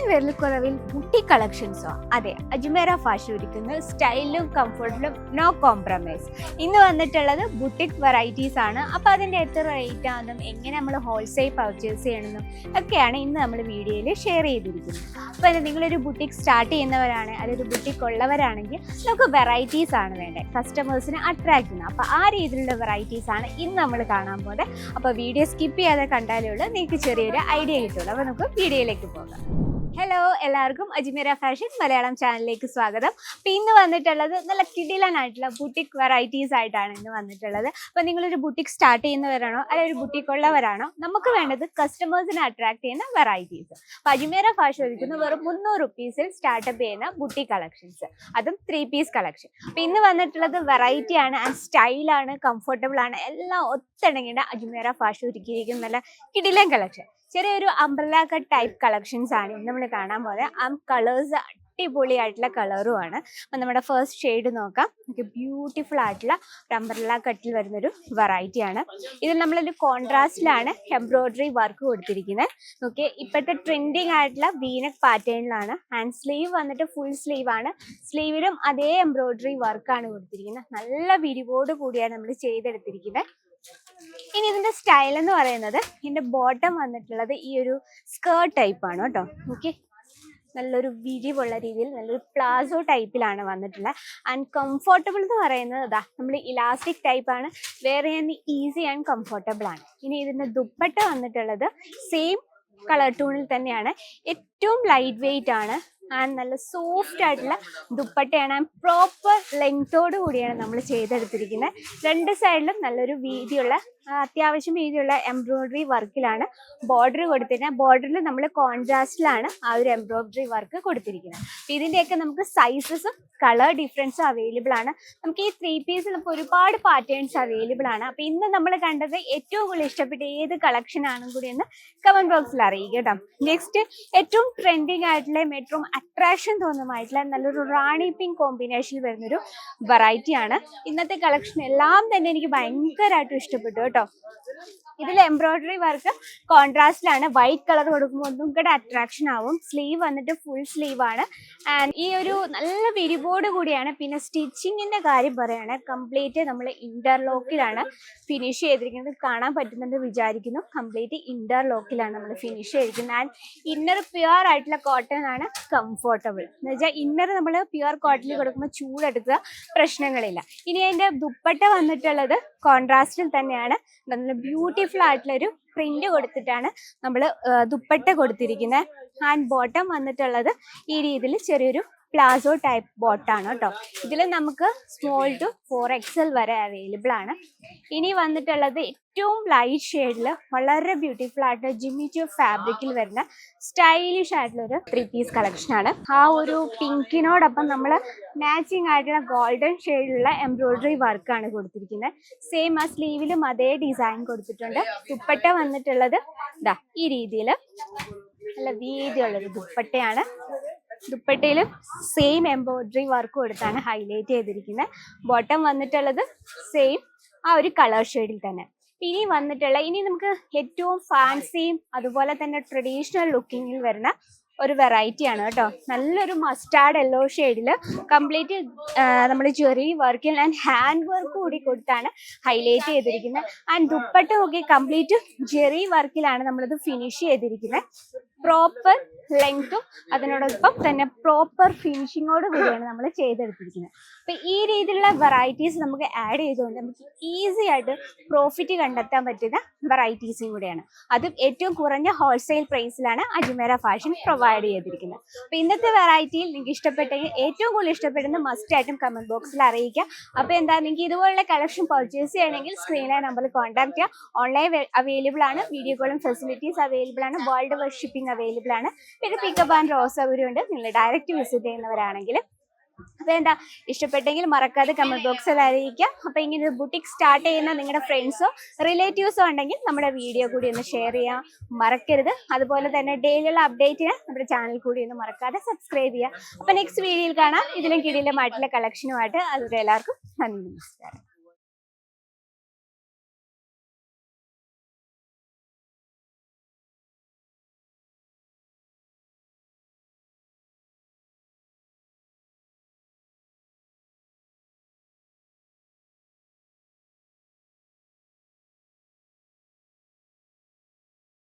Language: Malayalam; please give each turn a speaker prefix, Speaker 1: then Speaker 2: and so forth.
Speaker 1: ഇത്രയും വിലക്കുറവിൽ ബുട്ടീക് കളക്ഷൻസോ? അതെ, അജ്മേര ഫാഷൻ ഒരുക്കുന്ന സ്റ്റൈലിലും കംഫർട്ടിലും നോ കോംപ്രമൈസ്. ഇന്ന് വന്നിട്ടുള്ളത് ബുട്ടീക് വെറൈറ്റീസ് ആണ്. അപ്പോൾ അതിൻ്റെ എത്ര റേറ്റ് ആണെന്നും എങ്ങനെ നമ്മൾ ഹോൾസെയിൽ പർച്ചേസ് ചെയ്യണമെന്നും ഒക്കെയാണ് ഇന്ന് നമ്മൾ വീഡിയോയിൽ ഷെയർ ചെയ്തിരിക്കുന്നത്. അപ്പോൾ നിങ്ങളൊരു ബുട്ടീക് സ്റ്റാർട്ട് ചെയ്യുന്നവരാണ്, അതൊരു ബുട്ടീക് ഉള്ളവരാണെങ്കിൽ നമുക്ക് വെറൈറ്റീസ് ആണ് വേണ്ടത്, കസ്റ്റമേഴ്സിനെ അട്രാക്ട് ചെയ്യുന്നത്. അപ്പോൾ ആ രീതിയിലുള്ള വെറൈറ്റീസ് ആണ് ഇന്ന് നമ്മൾ കാണാൻ പോകുന്നത്. അപ്പോൾ വീഡിയോ സ്കിപ്പ് ചെയ്യാതെ കണ്ടാലേ ഉള്ളൂ നിങ്ങൾക്ക് ചെറിയൊരു ഐഡിയ കിട്ടുള്ളൂ. അപ്പോൾ നമുക്ക് വീഡിയോയിലേക്ക് പോകാം. ഹലോ, എല്ലാവർക്കും അജ്മേര ഫാഷൻ മലയാളം ചാനലിലേക്ക് സ്വാഗതം. അപ്പോൾ ഇന്ന് വന്നിട്ടുള്ളത് നല്ല കിടിലനായിട്ടുള്ള ബുട്ടീക് വെറൈറ്റീസ് ആയിട്ടാണ് ഇന്ന് വന്നിട്ടുള്ളത്. അപ്പോൾ നിങ്ങളൊരു ബുട്ടീക് സ്റ്റാർട്ട് ചെയ്യുന്നവരാണോ അല്ലെങ്കിൽ ഒരു ബുട്ടീക് ഉള്ളവരാണോ, നമുക്ക് വേണ്ടത് കസ്റ്റമേഴ്സിനെ അട്രാക്ട് ചെയ്യുന്ന വെറൈറ്റീസ്. അപ്പോൾ അജ്മേര ഫാഷൻ ഒരുക്കുന്ന വെറും 300 റുപ്പീസിൽ സ്റ്റാർട്ടപ്പ് ചെയ്യുന്ന ബുട്ടീക് കളക്ഷൻസ്, അതും 3 പീസ് കളക്ഷൻ. അപ്പോൾ ഇന്ന് വന്നിട്ടുള്ളത് വെറൈറ്റി ആണ്, ആൻഡ് സ്റ്റൈലാണ്, കംഫർട്ടബിൾ ആണ്, എല്ലാം ഒത്തിണങ്ങിയിട്ട് അജ്മേര ഫാഷൻ ഒരുക്കിയിരിക്കുന്ന നല്ല കിടിലൻ കളക്ഷൻ. ചെറിയൊരു അംബ്രല കട്ട് ടൈപ്പ് കളക്ഷൻസ് ആണ് ഇന്ന് നമ്മൾ കാണാൻ പോകുന്നത്. ആ കളേഴ്സ് അടിപൊളിയായിട്ടുള്ള കളറുമാണ്. അപ്പം നമ്മുടെ ഫസ്റ്റ് ഷെയ്ഡ് നോക്കാം. നമുക്ക് ബ്യൂട്ടിഫുൾ ആയിട്ടുള്ള ഒരു അംബ്രല കട്ടിൽ വരുന്നൊരു വെറൈറ്റിയാണ്. ഇത് നമ്മളൊരു കോൺട്രാസ്റ്റിലാണ് എംബ്രോയ്ഡറി വർക്ക് കൊടുത്തിരിക്കുന്നത്. ഓക്കെ, ഇപ്പോഴത്തെ ട്രെൻഡിങ് ആയിട്ടുള്ള വീനക് പാറ്റേണിലാണ്. ഹാൻഡ് സ്ലീവ് വന്നിട്ട് ഫുൾ സ്ലീവ് ആണ്. സ്ലീവിലും അതേ എംബ്രോയ്ഡറി വർക്കാണ് കൊടുത്തിരിക്കുന്നത്. നല്ല വിരിവോട് കൂടിയാണ് നമ്മൾ ചെയ്തെടുത്തിരിക്കുന്നത്. ഇനി ഇതിന്റെ സ്റ്റൈൽ എന്ന് പറയുന്നത്, ഇതിന്റെ ബോട്ടം വന്നിട്ടുള്ളത് ഈ ഒരു സ്കേർട്ട് ടൈപ്പ് ആണ് കേട്ടോ. ഓക്കെ, നല്ലൊരു വിരിവുള്ള രീതിയിൽ നല്ലൊരു പ്ലാസോ ടൈപ്പിലാണ് വന്നിട്ടുള്ളത്. ആൻഡ് കംഫർട്ടബിൾ എന്ന് പറയുന്നത് ഇതാ നമ്മൾ ഇലാസ്റ്റിക് ടൈപ്പാണ്, വേറെ ഈസി ആൻഡ് കംഫർട്ടബിൾ ആണ്. ഇനി ഇതിന്റെ ദുപ്പട്ട വന്നിട്ടുള്ളത് സെയിം കളർ ടൂണിൽ തന്നെയാണ്. ഏറ്റവും ലൈറ്റ് വെയിറ്റ് ആണ് ആൻഡ് നല്ല സോഫ്റ്റ് ആയിട്ടുള്ള ദുപ്പട്ടയാണ്. ആൻഡ് പ്രോപ്പർ ലെങ്തോട് കൂടിയാണ് നമ്മൾ ചെയ്തെടുത്തിരിക്കുന്നത്. രണ്ട് സൈഡിലും നല്ലൊരു വീതിയുള്ള, അത്യാവശ്യം വീതിയുള്ള എംബ്രോയ്ഡറി വർക്കിലാണ് ബോർഡർ കൊടുത്തിരിക്കുന്നത്. ബോർഡറിൽ നമ്മൾ കോൺട്രാസ്റ്റിലാണ് ആ ഒരു എംബ്രോയ്ഡറി വർക്ക് കൊടുത്തിരിക്കുന്നത്. അപ്പോൾ ഇതിൻ്റെയൊക്കെ നമുക്ക് സൈസസും കളർ ഡിഫറൻസും അവൈലബിൾ ആണ്. നമുക്ക് ഈ 3 പീസിൽ നമുക്ക് ഒരുപാട് പാറ്റേൺസ് അവൈലബിൾ ആണ്. അപ്പോൾ ഇന്ന് നമ്മൾ കണ്ടത് ഏറ്റവും കൂടുതൽ ഇഷ്ടപ്പെട്ട ഏത് കളക്ഷൻ ആണെന്നും കൂടി ഒന്ന് കമന്റ് ബോക്സിൽ അറിയിക്കുക കേട്ടോ. നെക്സ്റ്റ്, ഏറ്റവും ട്രെൻഡിങ് ആയിട്ടുള്ള ഏറ്റവും അട്രാക്ഷൻ തോന്നുമായിട്ടുള്ള നല്ലൊരു റാണി പിങ്ക് കോമ്പിനേഷനിൽ വരുന്നൊരു വെറൈറ്റി ആണ്. ഇന്നത്തെ കളക്ഷൻ എല്ലാം തന്നെ എനിക്ക് ഭയങ്കരമായിട്ടും ഇഷ്ടപ്പെട്ടു കേട്ടോ. ഇതിൽ എംബ്രോയ്ഡറി വർക്ക് കോൺട്രാസ്റ്റിലാണ്. വൈറ്റ് കളർ കൊടുക്കുമ്പോൾ ഒന്നും കൂടെ അട്രാക്ഷൻ ആവും. സ്ലീവ് വന്നിട്ട് ഫുൾ സ്ലീവ് ആണ്. ആൻഡ് ഈ ഒരു നല്ല വിരിവോട് കൂടിയാണ്. പിന്നെ സ്റ്റിച്ചിങ്ങിന്റെ കാര്യം പറയുകയാണെങ്കിൽ കംപ്ലീറ്റ് നമ്മൾ ഇന്റർലോക്കിലാണ് ഫിനിഷ് ചെയ്തിരിക്കുന്നത്. കാണാൻ പറ്റുന്നുണ്ട് വിചാരിക്കുന്നു. കംപ്ലീറ്റ് ഇന്റർലോക്കിലാണ് നമ്മൾ ഫിനിഷ് ചെയ്തിരിക്കുന്നത്. ആൻഡ് ഇന്നർ പ്യുവർ ആയിട്ടുള്ള കോട്ടൺ ആണ്, കംഫർട്ടബിൾ എന്ന് വെച്ചാൽ ഇന്നർ നമ്മൾ പ്യുവർ കോട്ടണിൽ കൊടുക്കുമ്പോൾ ചൂടെടുക്കുക, പ്രശ്നങ്ങളില്ല. ഇനി അതിന്റെ ദുപ്പട്ട വന്നിട്ടുള്ളത് കോൺട്രാസ്റ്റിൽ തന്നെയാണ്. നല്ല ബ്യൂട്ടിഫുൾ ആയിട്ടുള്ളൊരു പ്രിന്റ് കൊടുത്തിട്ടാണ് നമ്മൾ ദുപ്പട്ട കൊടുത്തിരിക്കുന്നത്. ഹാൻഡ് ബോട്ടം വന്നിട്ടുള്ളത് ഈ രീതിയിൽ ചെറിയൊരു പ്ലാസോ ടൈപ്പ് ബോട്ടാണ് കേട്ടോ. ഇതിൽ നമുക്ക് സ്മോൾ ടു 4XL വരെ അവൈലബിൾ ആണ്. ഇനി വന്നിട്ടുള്ളത് ഏറ്റവും ലൈറ്റ് ഷെയ്ഡിൽ വളരെ ബ്യൂട്ടിഫുൾ ആയിട്ടുള്ള ജിമിച്ചു ഫാബ്രിക്കിൽ വരുന്ന സ്റ്റൈലിഷ് ആയിട്ടുള്ളൊരു 3 പീസ് കളക്ഷൻ ആണ്. ആ ഒരു പിങ്കിനോടൊപ്പം നമ്മൾ മാച്ചിങ് ആയിട്ടുള്ള ഗോൾഡൻ ഷെയ്ഡിലുള്ള എംബ്രോയ്ഡറി വർക്കാണ് കൊടുത്തിരിക്കുന്നത്. സെയിം ആ സ്ലീവിലും അതേ ഡിസൈൻ കൊടുത്തിട്ടുണ്ട്. ദുപ്പട്ട വന്നിട്ടുള്ളത് ഇതാ ഈ രീതിയിൽ നല്ല വീതിയുള്ളൊരു ദുപ്പട്ടയാണ്. ദുപ്പട്ടയിലും സെയിം എംബ്രോയ്ഡറി വർക്ക് കൊടുത്താണ് ഹൈലൈറ്റ് ചെയ്തിരിക്കുന്നത്. ബോട്ടം വന്നിട്ടുള്ളത് സെയിം ആ ഒരു കളർ ഷെയ്ഡിൽ തന്നെ. ഇനി നമുക്ക് ഏറ്റവും ഫാൻസിയും അതുപോലെ തന്നെ ട്രഡീഷണൽ ലുക്കിങ്ങിൽ വരുന്ന ഒരു വെറൈറ്റി ആണ് കേട്ടോ. നല്ലൊരു മസ്റ്റാർഡ് യെല്ലോ ഷെയ്ഡിൽ കംപ്ലീറ്റ് നമ്മൾ ജെറി വർക്കിൽ ആൻഡ് ഹാൻഡ് വർക്ക് കൂടി കൊടുത്താണ് ഹൈലൈറ്റ് ചെയ്തിരിക്കുന്നത്. ആൻഡ് ദുപ്പട്ട നോക്കി കംപ്ലീറ്റ് ജെറി വർക്കിലാണ് നമ്മളത് ഫിനിഷ് ചെയ്തിരിക്കുന്നത്. പ്രോപ്പർ ലെങ്ത്തും അതിനോടൊപ്പം തന്നെ പ്രോപ്പർ ഫിനിഷിങ്ങോട് കൂടിയാണ് നമ്മൾ ചെയ്തെടുത്തിരിക്കുന്നത്. അപ്പം ഈ രീതിയിലുള്ള വെറൈറ്റീസ് നമുക്ക് ആഡ് ചെയ്തുകൊണ്ട് നമുക്ക് ഈസി ആയിട്ട് പ്രോഫിറ്റ് കണ്ടെത്താൻ പറ്റുന്ന വെറൈറ്റീസും കൂടിയാണ്. അതും ഏറ്റവും കുറഞ്ഞ ഹോൾസെയിൽ പ്രൈസിലാണ് അജ്മേര ഫാഷൻ പ്രൊവൈഡ് ചെയ്തിരിക്കുന്നത്. അപ്പോൾ ഇന്നത്തെ വെറൈറ്റിയിൽ നിങ്ങൾക്ക് ഇഷ്ടപ്പെട്ടെങ്കിൽ ഏറ്റവും കൂടുതൽ ഇഷ്ടപ്പെടുന്ന മസ്റ്റ് ആയിട്ടും കമന്റ് ബോക്സിൽ അറിയിക്കുക. അപ്പോൾ എന്താ, നിങ്ങൾക്ക് ഇതുപോലുള്ള കളക്ഷൻ പർച്ചേസ് ചെയ്യണമെങ്കിൽ സ്ക്രീനിലെ നമ്പറിൽ കോൺടാക്ട് ചെയ്യുക. ഓൺലൈൻ അവൈലബിൾ ആണ്, വീഡിയോ കോളും ഫെസിലിറ്റീസ് അവൈലബിൾ ആണ്, വേൾഡ് വൈഡ് ഷിപ്പിംഗ് അവൈലബിൾ ആണ്. പിന്നെ പിക്കപ്പ് ആൻഡ് ഡ്രോപ്പ് സൗകര്യം ഉണ്ട് നിങ്ങൾ ഡയറക്റ്റ് വിസിറ്റ് ചെയ്യുന്നവരാണെങ്കിൽ. അപ്പോൾ എന്താ, ഇഷ്ടപ്പെട്ടെങ്കിൽ മറക്കാതെ കമന്റ് ബോക്സിൽ അറിയിക്കുക. അപ്പോൾ ഇങ്ങനെ ഒരു ബുട്ടീക് സ്റ്റാർട്ട് ചെയ്യുന്ന നിങ്ങളുടെ ഫ്രണ്ട്സോ റിലേറ്റീവ്സോ ഉണ്ടെങ്കിൽ നമ്മുടെ വീഡിയോ കൂടി ഒന്ന് ഷെയർ ചെയ്യാൻ മറക്കരുത്. അതുപോലെ തന്നെ ഡെയിലിയുള്ള അപ്ഡേറ്റിന് നമ്മുടെ ചാനൽ കൂടി ഒന്ന് മറക്കാതെ സബ്സ്ക്രൈബ് ചെയ്യുക. അപ്പോൾ നെക്സ്റ്റ് വീഡിയോയിൽ കാണാം ഇതിലും കിടിലമായിട്ടുള്ള കളക്ഷനുമായിട്ട്. അതുവരെ എല്ലാവർക്കും നന്ദി, നമസ്കാരം.